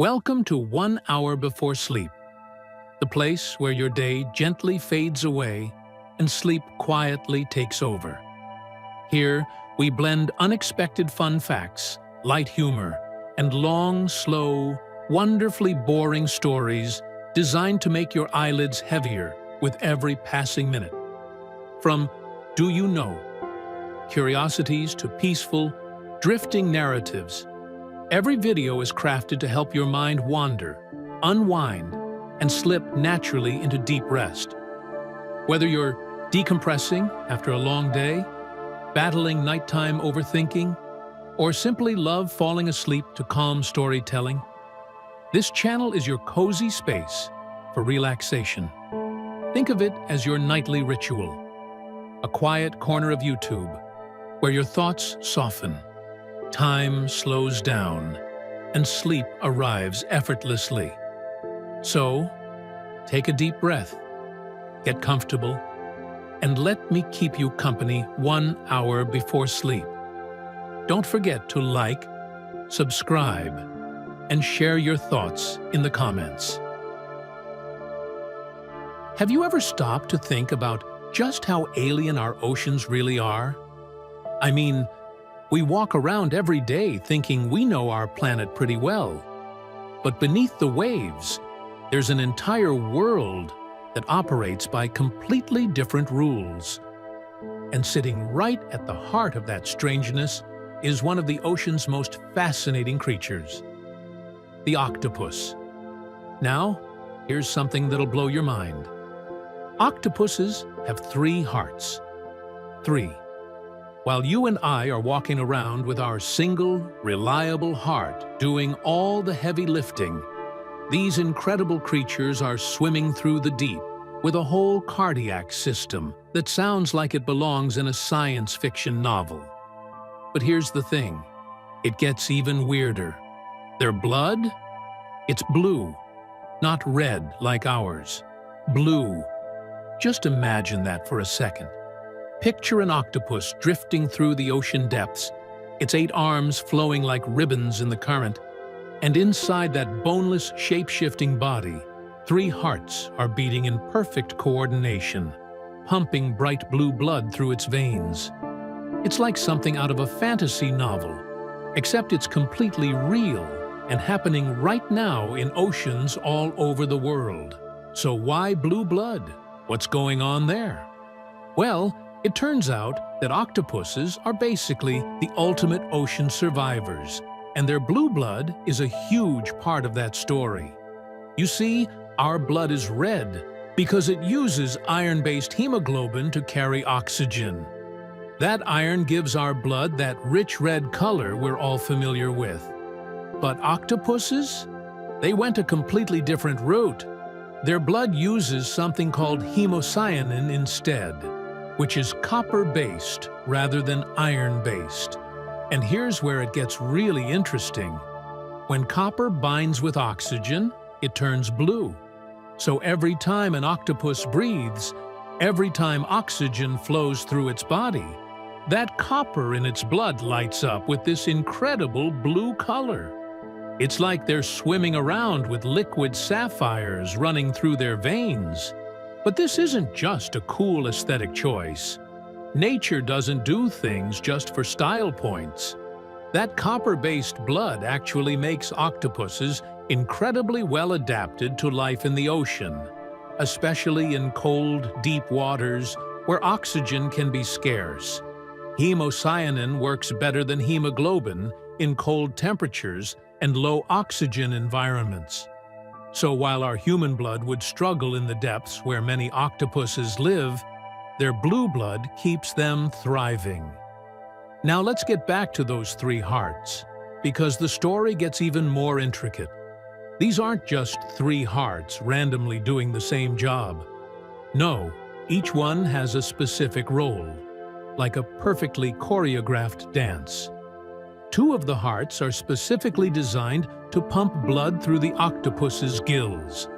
Welcome to 1 hour before sleep, the place where your day gently fades away and sleep quietly takes over. Here, we blend unexpected fun facts, light humor, and long, slow, wonderfully boring stories designed to make your eyelids heavier with every passing minute. From Do You Know? Curiosities to peaceful, drifting narratives, every video is crafted to help your mind wander, unwind, and slip naturally into deep rest. Whether you're decompressing after a long day, battling nighttime overthinking, or simply love falling asleep to calm storytelling, this channel is your cozy space for relaxation. Think of it as your nightly ritual, a quiet corner of YouTube where your thoughts soften, time slows down, and sleep arrives effortlessly. So, take a deep breath, get comfortable, and let me keep you company 1 hour before sleep. Don't forget to like, subscribe, and share your thoughts in the comments. Have you ever stopped to think about just how alien our oceans really are? I mean, we walk around every day thinking we know our planet pretty well. But beneath the waves, there's an entire world that operates by completely different rules. And sitting right at the heart of that strangeness is one of the ocean's most fascinating creatures, the octopus. Now, here's something that'll blow your mind. Octopuses have 3 hearts. 3. While you and I are walking around with our single, reliable heart doing all the heavy lifting, these incredible creatures are swimming through the deep with a whole cardiac system that sounds like it belongs in a science fiction novel. But here's the thing, it gets even weirder. Their blood? It's blue, not red like ours. Blue. Just imagine that for a second. Picture an octopus drifting through the ocean depths, its 8 arms flowing like ribbons in the current, and inside that boneless, shape-shifting body, 3 hearts are beating in perfect coordination, pumping bright blue blood through its veins. It's like something out of a fantasy novel, except it's completely real and happening right now in oceans all over the world. So why blue blood? What's going on there? Well, it turns out that octopuses are basically the ultimate ocean survivors, and their blue blood is a huge part of that story. You see, our blood is red because it uses iron-based hemoglobin to carry oxygen. That iron gives our blood that rich red color we're all familiar with. But octopuses? They went a completely different route. Their blood uses something called hemocyanin instead, which is copper-based rather than iron-based. And here's where it gets really interesting. When copper binds with oxygen, it turns blue. So every time an octopus breathes, every time oxygen flows through its body, that copper in its blood lights up with this incredible blue color. It's like they're swimming around with liquid sapphires running through their veins. But this isn't just a cool aesthetic choice. Nature doesn't do things just for style points. That copper-based blood actually makes octopuses incredibly well adapted to life in the ocean, especially in cold, deep waters where oxygen can be scarce. Hemocyanin works better than hemoglobin in cold temperatures and low oxygen environments. So while our human blood would struggle in the depths where many octopuses live, their blue blood keeps them thriving. Now let's get back to those 3 hearts, because the story gets even more intricate. These aren't just 3 hearts randomly doing the same job. No, each one has a specific role, like a perfectly choreographed dance. 2 of the hearts are specifically designed to pump blood through the octopus's gills.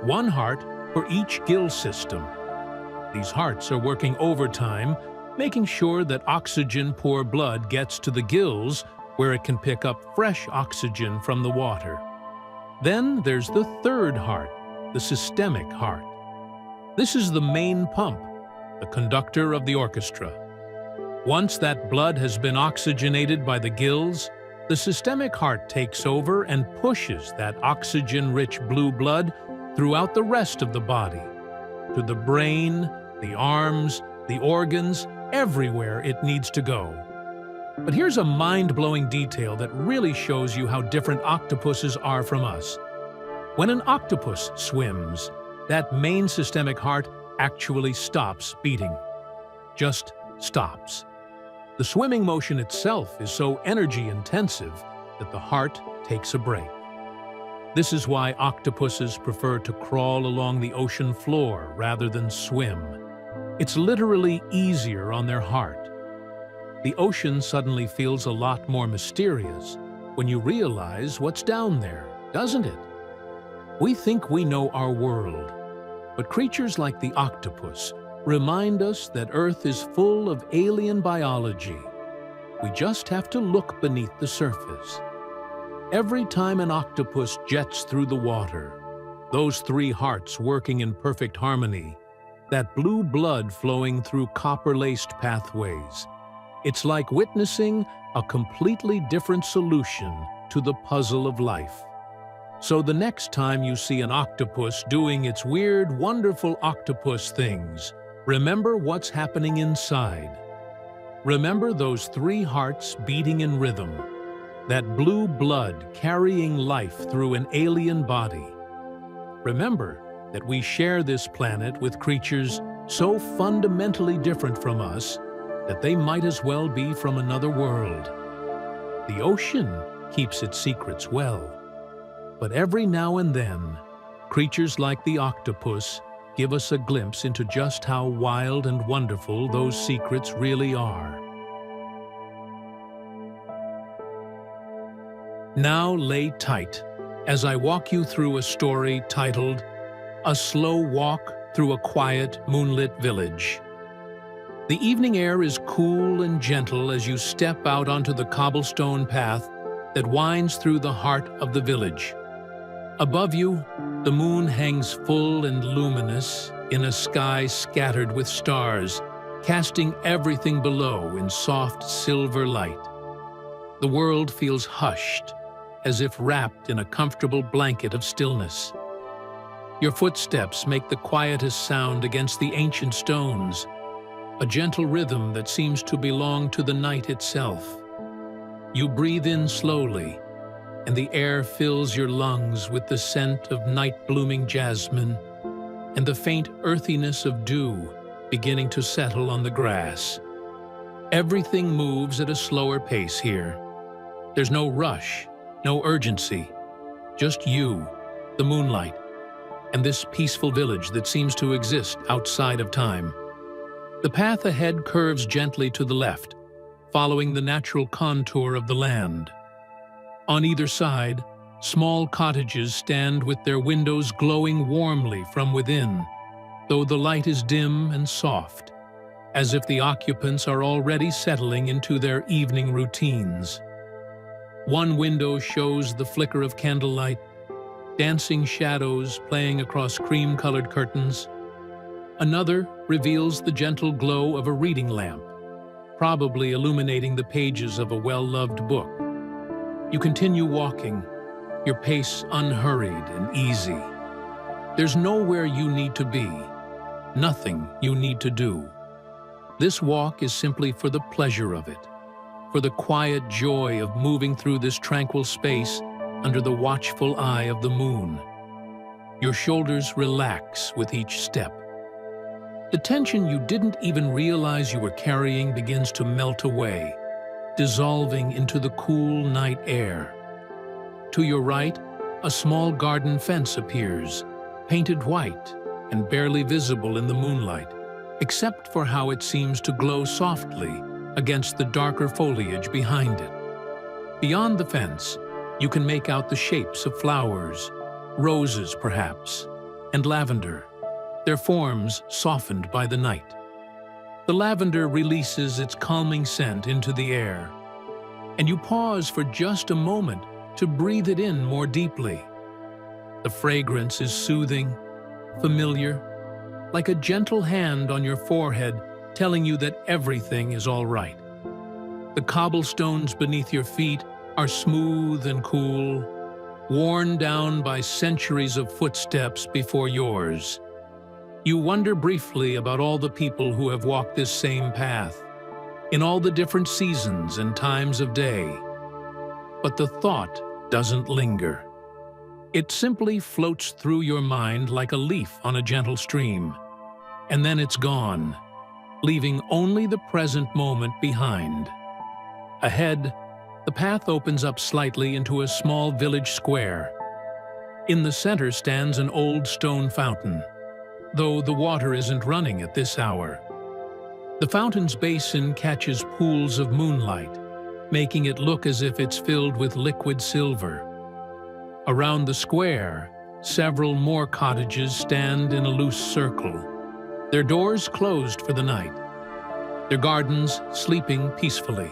1 heart for each gill system. These hearts are working overtime, making sure that oxygen-poor blood gets to the gills where it can pick up fresh oxygen from the water. Then there's the third heart, the systemic heart. This is the main pump, the conductor of the orchestra. Once that blood has been oxygenated by the gills, the systemic heart takes over and pushes that oxygen-rich blue blood throughout the rest of the body, to the brain, the arms, the organs, everywhere it needs to go. But here's a mind-blowing detail that really shows you how different octopuses are from us. When an octopus swims, that main systemic heart actually stops beating. Just stops. The swimming motion itself is so energy-intensive that the heart takes a break. This is why octopuses prefer to crawl along the ocean floor rather than swim. It's literally easier on their heart. The ocean suddenly feels a lot more mysterious when you realize what's down there, doesn't it? We think we know our world, but creatures like the octopus remind us that Earth is full of alien biology. We just have to look beneath the surface. Every time an octopus jets through the water, those three hearts working in perfect harmony, that blue blood flowing through copper-laced pathways, it's like witnessing a completely different solution to the puzzle of life. So the next time you see an octopus doing its weird, wonderful octopus things, remember what's happening inside. Remember those three hearts beating in rhythm, that blue blood carrying life through an alien body. Remember that we share this planet with creatures so fundamentally different from us that they might as well be from another world. The ocean keeps its secrets well, but every now and then, creatures like the octopus give us a glimpse into just how wild and wonderful those secrets really are. Now lay tight as I walk you through a story titled A Slow Walk Through a Quiet, Moonlit Village. The evening air is cool and gentle as you step out onto the cobblestone path that winds through the heart of the village. Above you, the moon hangs full and luminous in a sky scattered with stars, casting everything below in soft silver light. The world feels hushed, as if wrapped in a comfortable blanket of stillness. Your footsteps make the quietest sound against the ancient stones, a gentle rhythm that seems to belong to the night itself. You breathe in slowly, and the air fills your lungs with the scent of night-blooming jasmine and the faint earthiness of dew beginning to settle on the grass. Everything moves at a slower pace here. There's no rush, no urgency, just you, the moonlight, and this peaceful village that seems to exist outside of time. The path ahead curves gently to the left, following the natural contour of the land. On either side, small cottages stand with their windows glowing warmly from within, though the light is dim and soft, as if the occupants are already settling into their evening routines. One window shows the flicker of candlelight, dancing shadows playing across cream-colored curtains. Another reveals the gentle glow of a reading lamp, probably illuminating the pages of a well-loved book. You continue walking, your pace unhurried and easy. There's nowhere you need to be, nothing you need to do. This walk is simply for the pleasure of it, for the quiet joy of moving through this tranquil space under the watchful eye of the moon. Your shoulders relax with each step. The tension you didn't even realize you were carrying begins to melt away, dissolving into the cool night air. To your right, a small garden fence appears, painted white and barely visible in the moonlight, except for how it seems to glow softly against the darker foliage behind it. Beyond the fence, you can make out the shapes of flowers, roses perhaps, and lavender, their forms softened by the night. The lavender releases its calming scent into the air, and you pause for just a moment to breathe it in more deeply. The fragrance is soothing, familiar, like a gentle hand on your forehead telling you that everything is all right. The cobblestones beneath your feet are smooth and cool, worn down by centuries of footsteps before yours. You wonder briefly about all the people who have walked this same path, in all the different seasons and times of day. But the thought doesn't linger. It simply floats through your mind like a leaf on a gentle stream, and then it's gone, leaving only the present moment behind. Ahead, the path opens up slightly into a small village square. In the center stands an old stone fountain, though the water isn't running at this hour. The fountain's basin catches pools of moonlight, making it look as if it's filled with liquid silver. Around the square, several more cottages stand in a loose circle, their doors closed for the night, their gardens sleeping peacefully.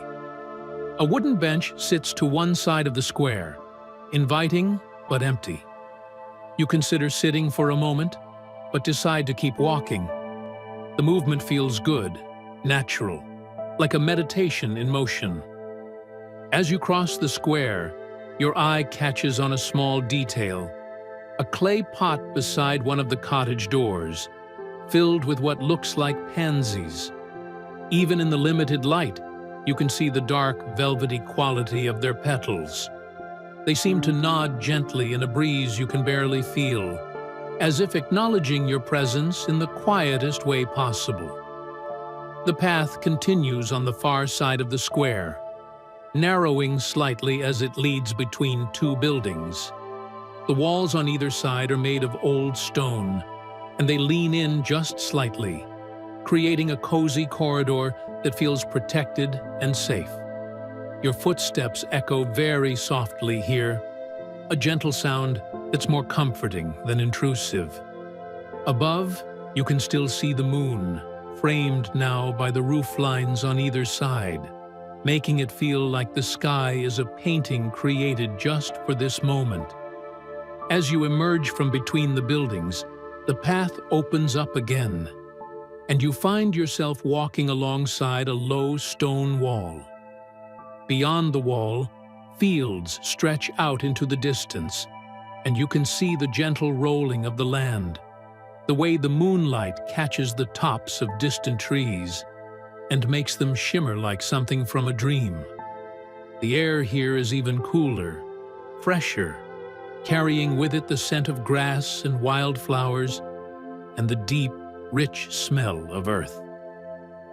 A wooden bench sits to one side of the square, inviting but empty. You consider sitting for a moment, but decide to keep walking. The movement feels good, natural, like a meditation in motion. As you cross the square, your eye catches on a small detail, a clay pot beside one of the cottage doors, filled with what looks like pansies. Even in the limited light, you can see the dark, velvety quality of their petals. They seem to nod gently in a breeze you can barely feel, as if acknowledging your presence in the quietest way possible. The path continues on the far side of the square, narrowing slightly as it leads between two buildings. The walls on either side are made of old stone, and they lean in just slightly, creating a cozy corridor that feels protected and safe. Your footsteps echo very softly here, a gentle sound that's more comforting than intrusive. Above, you can still see the moon, framed now by the roof lines on either side, making it feel like the sky is a painting created just for this moment. As you emerge from between the buildings, the path opens up again, and you find yourself walking alongside a low stone wall. Beyond the wall, fields stretch out into the distance, and you can see the gentle rolling of the land, the way the moonlight catches the tops of distant trees and makes them shimmer like something from a dream. The air here is even cooler, fresher, carrying with it the scent of grass and wildflowers and the deep, rich smell of earth.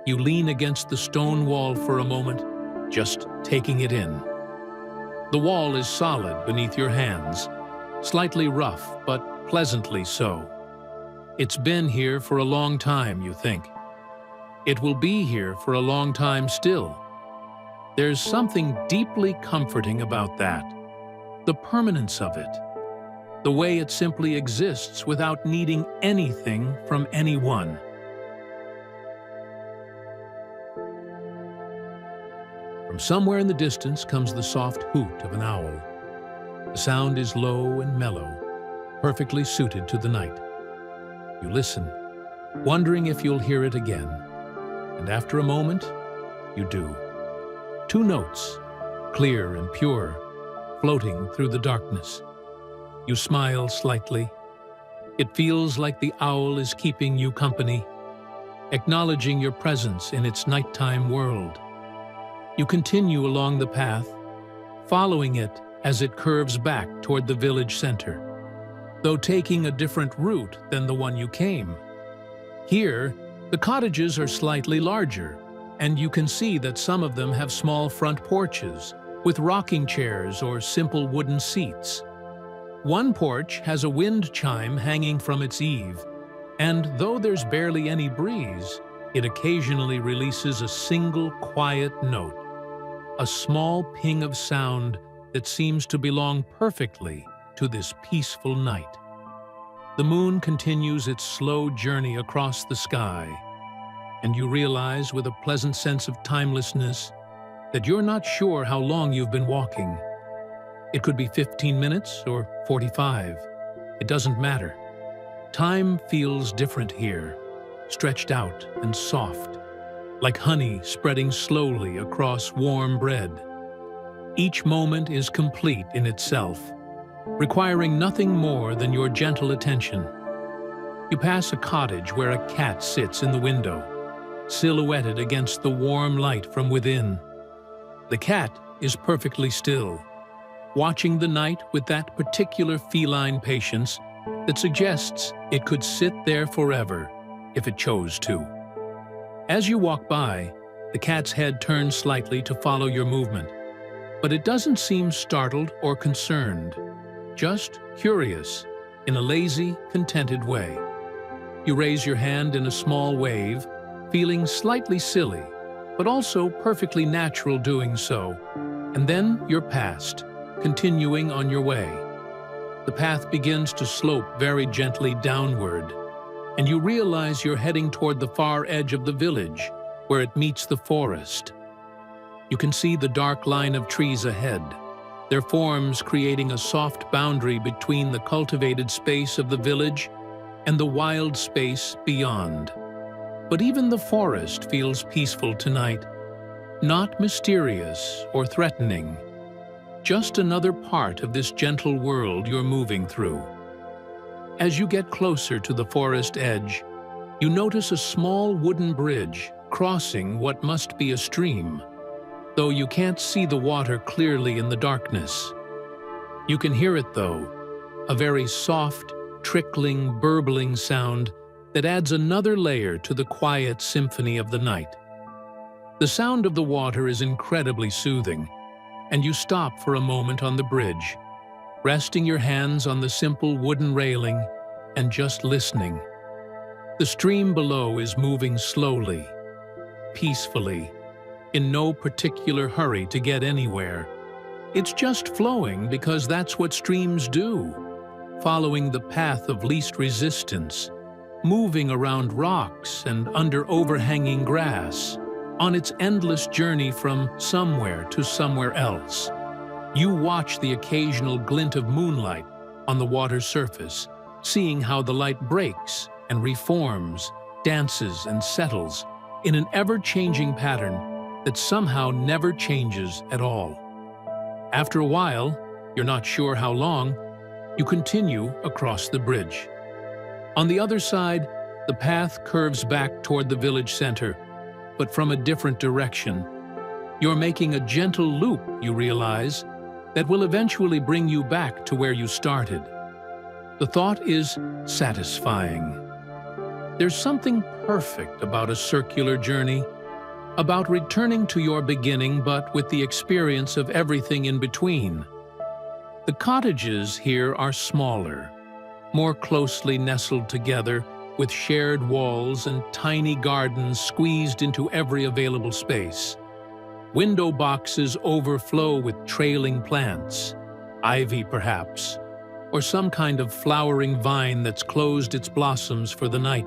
You lean against the stone wall for a moment, just taking it in. The wall is solid beneath your hands, slightly rough, but pleasantly so. It's been here for a long time, you think. It will be here for a long time still. There's something deeply comforting about that, the permanence of it, the way it simply exists without needing anything from anyone. From somewhere in the distance comes the soft hoot of an owl. The sound is low and mellow, perfectly suited to the night. You listen, wondering if you'll hear it again, and after a moment, you do. Two notes, clear and pure, floating through the darkness. You smile slightly. It feels like the owl is keeping you company, acknowledging your presence in its nighttime world. You continue along the path, following it as it curves back toward the village center, though taking a different route than the one you came. Here, the cottages are slightly larger, and you can see that some of them have small front porches with rocking chairs or simple wooden seats. One porch has a wind chime hanging from its eave, and though there's barely any breeze, it occasionally releases a single quiet note, a small ping of sound that seems to belong perfectly to this peaceful night. The moon continues its slow journey across the sky, and you realize with a pleasant sense of timelessness that you're not sure how long you've been walking. It could be 15 minutes or 45, It doesn't matter. Time feels different here, stretched out and soft, like honey spreading slowly across warm bread. Each moment is complete in itself, requiring nothing more than your gentle attention. You pass a cottage where a cat sits in the window, silhouetted against the warm light from within. The cat is perfectly still, watching the night with that particular feline patience that suggests it could sit there forever if it chose to. As you walk by, the cat's head turns slightly to follow your movement, but it doesn't seem startled or concerned, just curious in a lazy, contented way. You raise your hand in a small wave, feeling slightly silly, but also perfectly natural doing so, and then you're past, continuing on your way. The path begins to slope very gently downward, and you realize you're heading toward the far edge of the village, where it meets the forest. You can see the dark line of trees ahead, their forms creating a soft boundary between the cultivated space of the village and the wild space beyond. But even the forest feels peaceful tonight, not mysterious or threatening, just another part of this gentle world you're moving through. As you get closer to the forest edge, you notice a small wooden bridge crossing what must be a stream, though you can't see the water clearly in the darkness. You can hear it, though, a very soft, trickling, burbling sound that adds another layer to the quiet symphony of the night. The sound of the water is incredibly soothing, and you stop for a moment on the bridge, resting your hands on the simple wooden railing and just listening. The stream below is moving slowly, peacefully, in no particular hurry to get anywhere. It's just flowing because that's what streams do, following the path of least resistance, moving around rocks and under overhanging grass, on its endless journey from somewhere to somewhere else. You watch the occasional glint of moonlight on the water's surface, seeing how the light breaks and reforms, dances and settles in an ever-changing pattern that somehow never changes at all. After a while, you're not sure how long, you continue across the bridge. On the other side, the path curves back toward the village center, but from a different direction. You're making a gentle loop, you realize, that will eventually bring you back to where you started. The thought is satisfying. There's something perfect about a circular journey, about returning to your beginning but with the experience of everything in between. The cottages here are smaller, more closely nestled together, with shared walls and tiny gardens squeezed into every available space. Window boxes overflow with trailing plants, ivy perhaps, or some kind of flowering vine that's closed its blossoms for the night.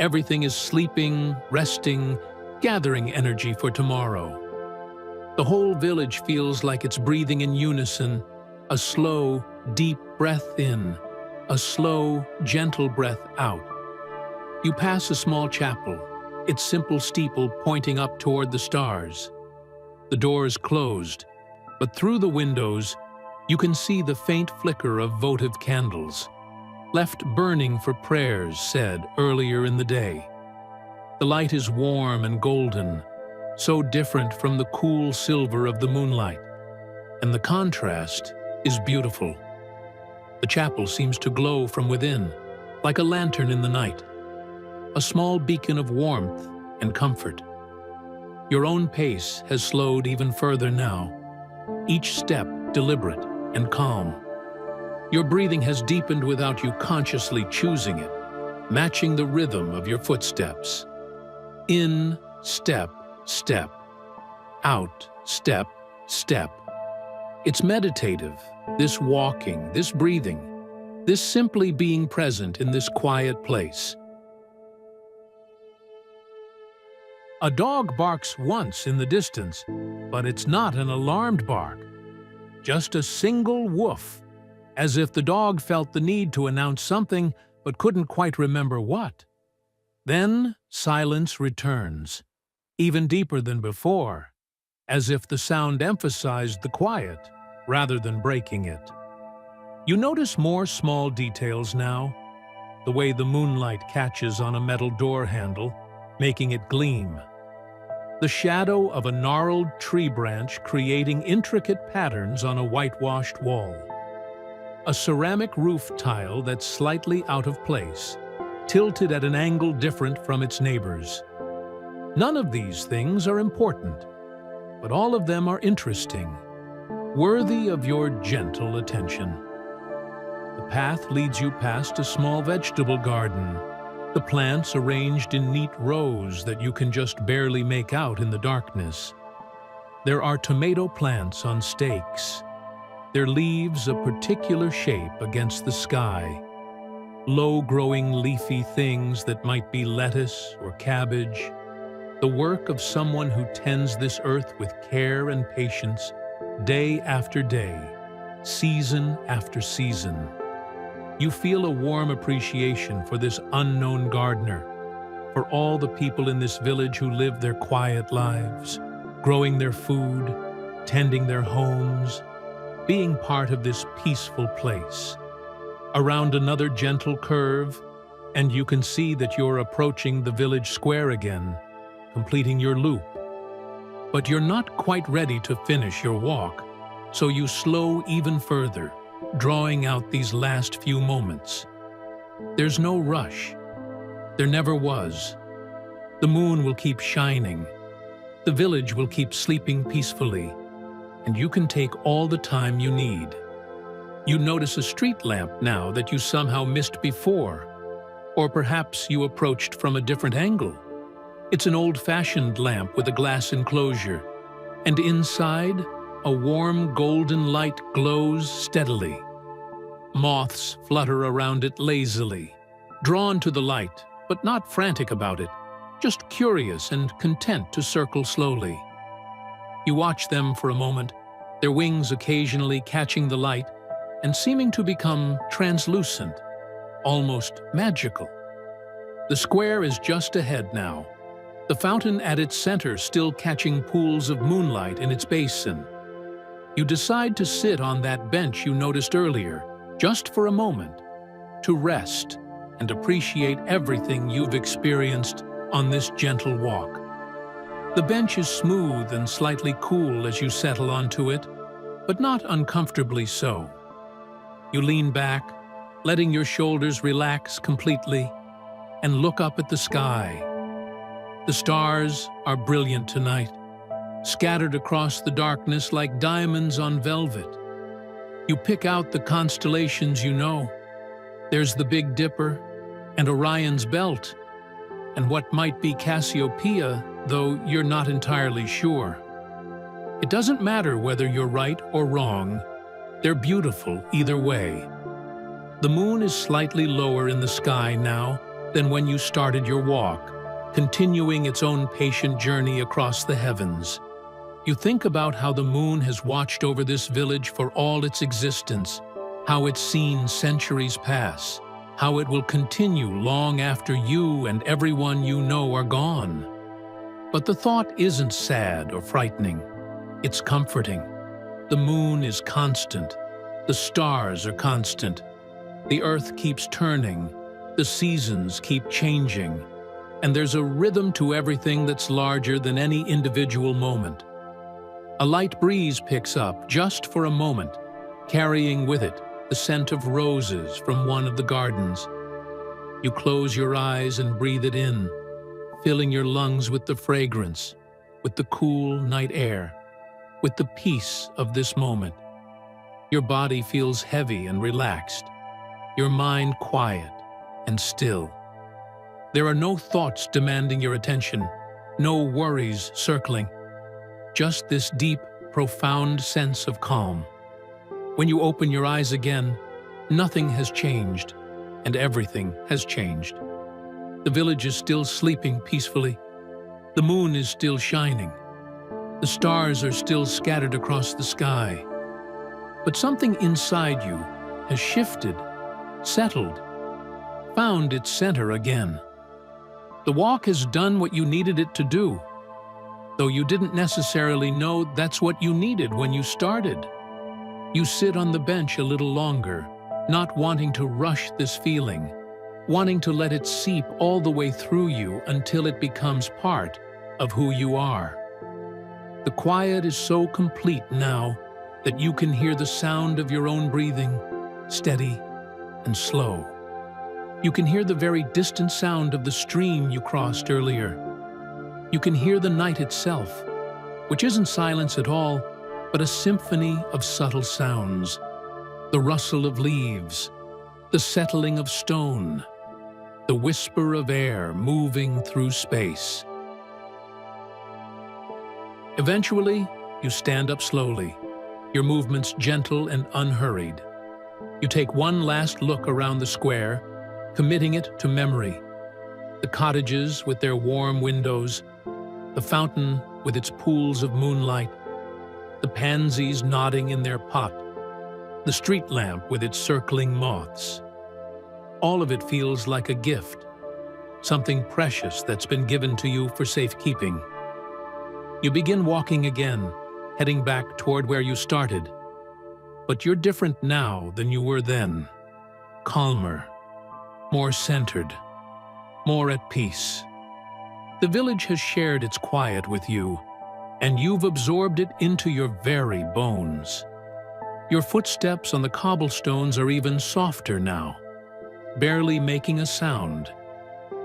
Everything is sleeping, resting, gathering energy for tomorrow. The whole village feels like it's breathing in unison, a slow, deep breath in, a slow, gentle breath out. You pass a small chapel, its simple steeple pointing up toward the stars. The door is closed, but through the windows, you can see the faint flicker of votive candles, left burning for prayers said earlier in the day. The light is warm and golden, so different from the cool silver of the moonlight, and the contrast is beautiful. The chapel seems to glow from within, like a lantern in the night, a small beacon of warmth and comfort. Your own pace has slowed even further now, each step deliberate and calm. Your breathing has deepened without you consciously choosing it, matching the rhythm of your footsteps. In, step, step. Out, step, step. It's meditative, this walking, this breathing, this simply being present in this quiet place. A dog barks once in the distance, but it's not an alarmed bark, just a single woof, as if the dog felt the need to announce something but couldn't quite remember what. Then silence returns, even deeper than before, as if the sound emphasized the quiet rather than breaking it. You notice more small details now, the way the moonlight catches on a metal door handle, making it gleam. The shadow of a gnarled tree branch creating intricate patterns on a whitewashed wall. A ceramic roof tile that's slightly out of place, tilted at an angle different from its neighbors. None of these things are important, but all of them are interesting, worthy of your gentle attention. The path leads you past a small vegetable garden, the plants arranged in neat rows that you can just barely make out in the darkness. There are tomato plants on stakes, their leaves a particular shape against the sky, low-growing leafy things that might be lettuce or cabbage, the work of someone who tends this earth with care and patience, day after day, season after season. You feel a warm appreciation for this unknown gardener, for all the people in this village who live their quiet lives, growing their food, tending their homes, being part of this peaceful place. Around another gentle curve, and you can see that you're approaching the village square again, completing your loop. But you're not quite ready to finish your walk, so you slow even further, drawing out these last few moments. There's no rush. There never was. The moon will keep shining. The village will keep sleeping peacefully, and you can take all the time you need. You notice a street lamp now that you somehow missed before, or perhaps you approached from a different angle. It's an old-fashioned lamp with a glass enclosure, and inside, a warm golden light glows steadily. Moths flutter around it lazily, drawn to the light, but not frantic about it, just curious and content to circle slowly. You watch them for a moment, their wings occasionally catching the light and seeming to become translucent, almost magical. The square is just ahead now, the fountain at its center still catching pools of moonlight in its basin. You decide to sit on that bench you noticed earlier, just for a moment, to rest and appreciate everything you've experienced on this gentle walk. The bench is smooth and slightly cool as you settle onto it, but not uncomfortably so. You lean back, letting your shoulders relax completely, and look up at the sky. The stars are brilliant tonight, scattered across the darkness like diamonds on velvet. You pick out the constellations you know. There's the Big Dipper and Orion's Belt, and what might be Cassiopeia, though you're not entirely sure. It doesn't matter whether you're right or wrong. They're beautiful either way. The moon is slightly lower in the sky now than when you started your walk, continuing its own patient journey across the heavens. You think about how the moon has watched over this village for all its existence, how it's seen centuries pass, how it will continue long after you and everyone you know are gone. But the thought isn't sad or frightening. It's comforting. The moon is constant. The stars are constant. The earth keeps turning. The seasons keep changing. And there's a rhythm to everything that's larger than any individual moment. A light breeze picks up just for a moment, carrying with it the scent of roses from one of the gardens. You close your eyes and breathe it in, filling your lungs with the fragrance, with the cool night air, with the peace of this moment. Your body feels heavy and relaxed, your mind quiet and still. There are no thoughts demanding your attention, no worries circling, just this deep, profound sense of calm. When you open your eyes again, nothing has changed, and everything has changed. The village is still sleeping peacefully. The moon is still shining. The stars are still scattered across the sky. But something inside you has shifted, settled, found its center again. The walk has done what you needed it to do, though you didn't necessarily know that's what you needed when you started. You sit on the bench a little longer, not wanting to rush this feeling, wanting to let it seep all the way through you until it becomes part of who you are. The quiet is so complete now that you can hear the sound of your own breathing, steady and slow. You can hear the very distant sound of the stream you crossed earlier. You can hear the night itself, which isn't silence at all, but a symphony of subtle sounds. The rustle of leaves, the settling of stone, the whisper of air moving through space. Eventually, you stand up slowly, your movements gentle and unhurried. You take one last look around the square, committing it to memory. The cottages with their warm windows, the fountain with its pools of moonlight, the pansies nodding in their pot, the street lamp with its circling moths. All of it feels like a gift, something precious that's been given to you for safekeeping. You begin walking again, heading back toward where you started. But you're different now than you were then. Calmer, more centered, more at peace. The village has shared its quiet with you, and you've absorbed it into your very bones. Your footsteps on the cobblestones are even softer now, barely making a sound,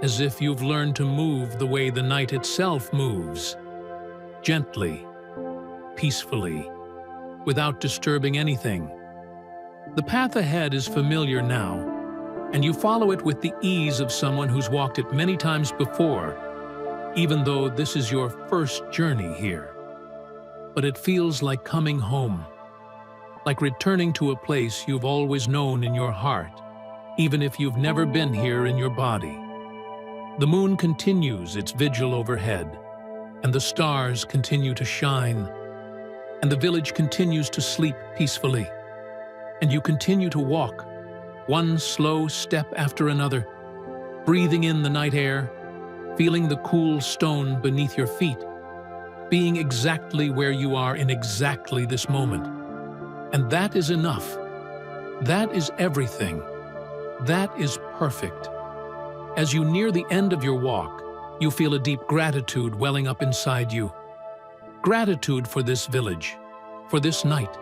as if you've learned to move the way the night itself moves, gently, peacefully, without disturbing anything. The path ahead is familiar now, and you follow it with the ease of someone who's walked it many times before, even though this is your first journey here. But it feels like coming home, like returning to a place you've always known in your heart, even if you've never been here in your body. The moon continues its vigil overhead, and the stars continue to shine, and the village continues to sleep peacefully, and you continue to walk, one slow step after another, breathing in the night air, feeling the cool stone beneath your feet, being exactly where you are in exactly this moment. And that is enough. That is everything. That is perfect. As you near the end of your walk, you feel a deep gratitude welling up inside you. Gratitude for this village, for this night,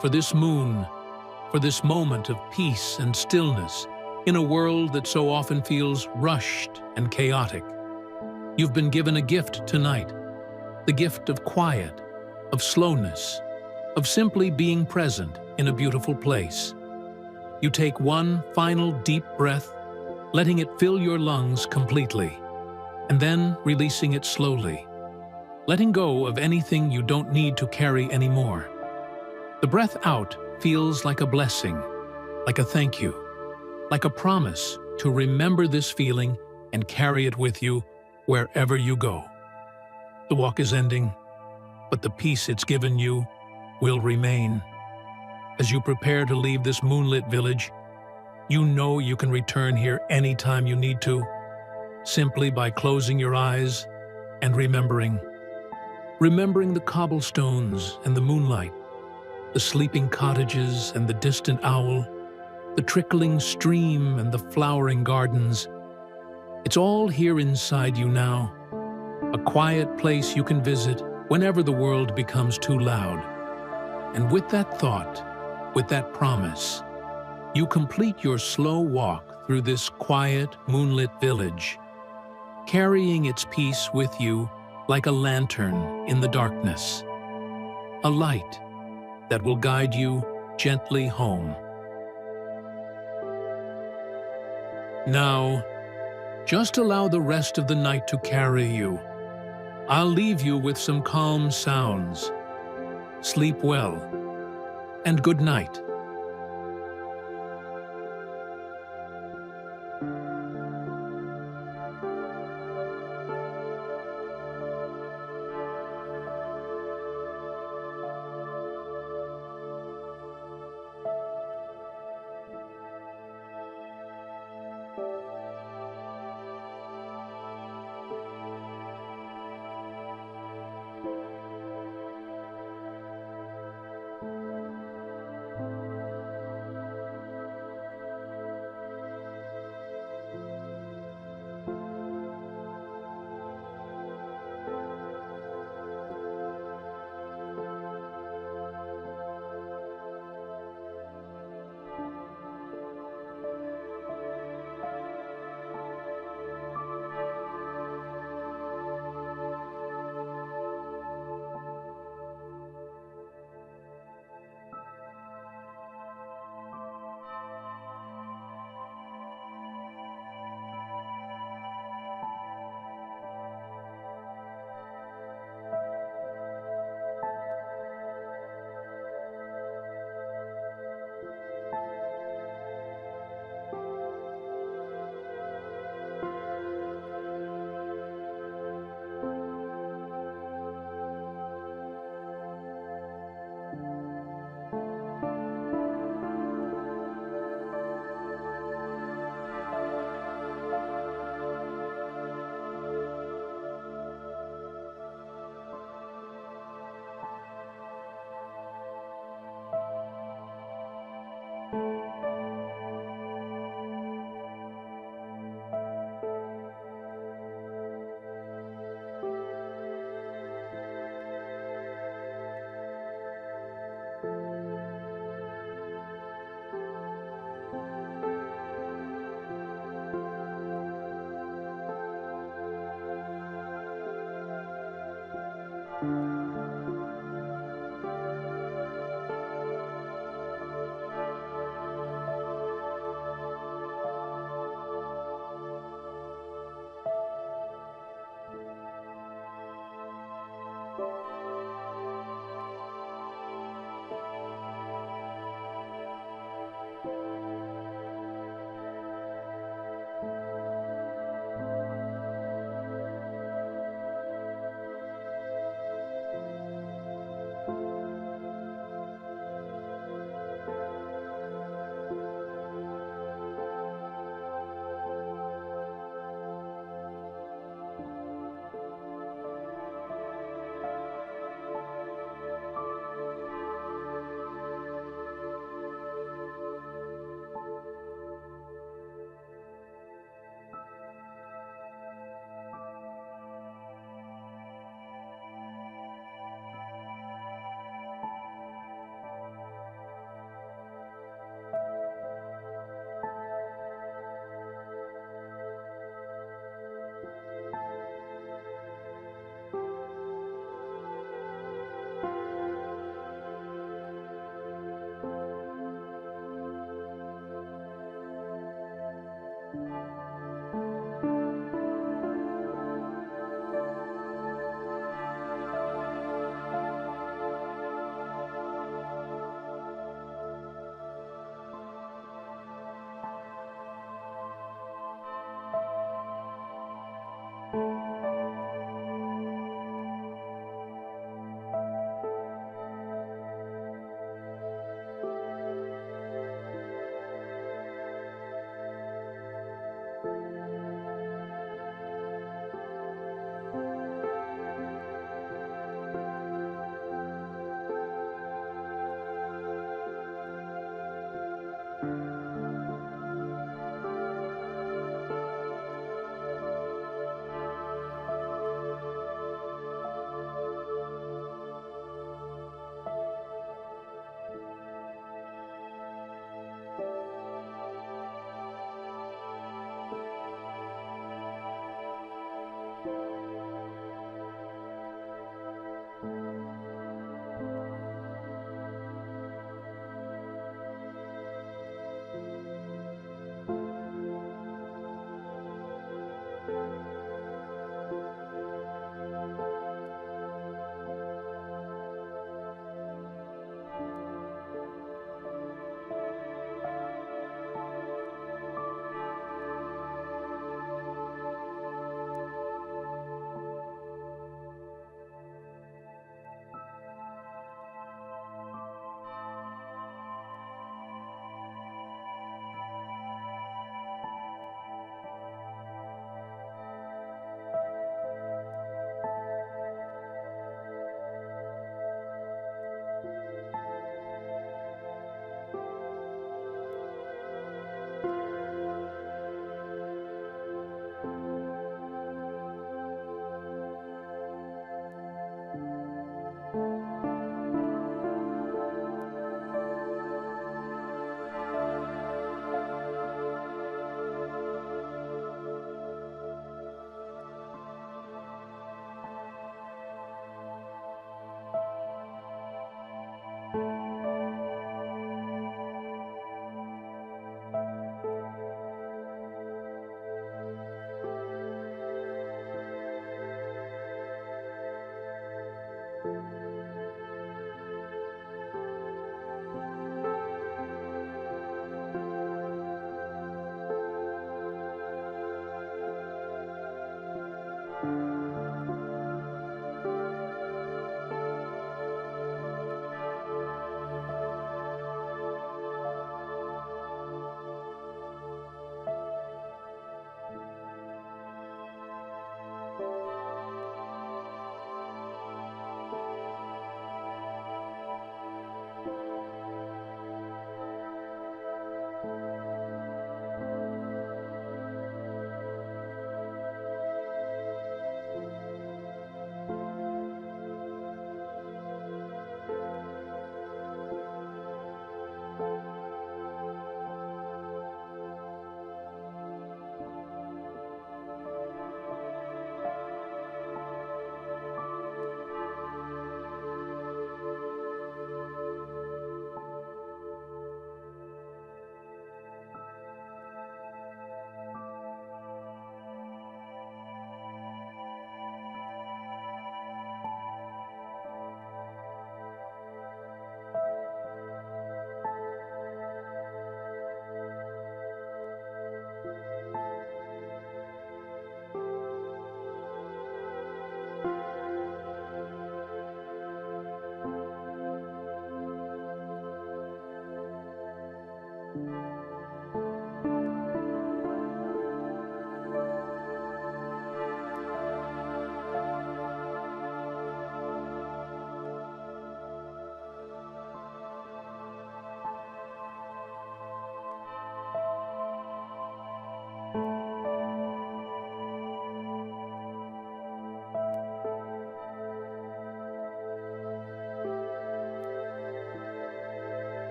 for this moon, for this moment of peace and stillness in a world that so often feels rushed and chaotic. You've been given a gift tonight, the gift of quiet, of slowness, of simply being present in a beautiful place. You take one final deep breath, letting it fill your lungs completely, and then releasing it slowly, letting go of anything you don't need to carry anymore. The breath out feels like a blessing, like a thank you, like a promise to remember this feeling and carry it with you wherever you go. The walk is ending, but the peace it's given you will remain. As you prepare to leave this moonlit village, you know you can return here anytime you need to, simply by closing your eyes and remembering. Remembering the cobblestones and the moonlight, the sleeping cottages and the distant owl, the trickling stream and the flowering gardens. It's all here inside you now, a quiet place you can visit whenever the world becomes too loud. And with that thought, with that promise, you complete your slow walk through this quiet, moonlit village, carrying its peace with you like a lantern in the darkness, a light that will guide you gently home. Now, just allow the rest of the night to carry you. I'll leave you with some calm sounds. Sleep well, and good night.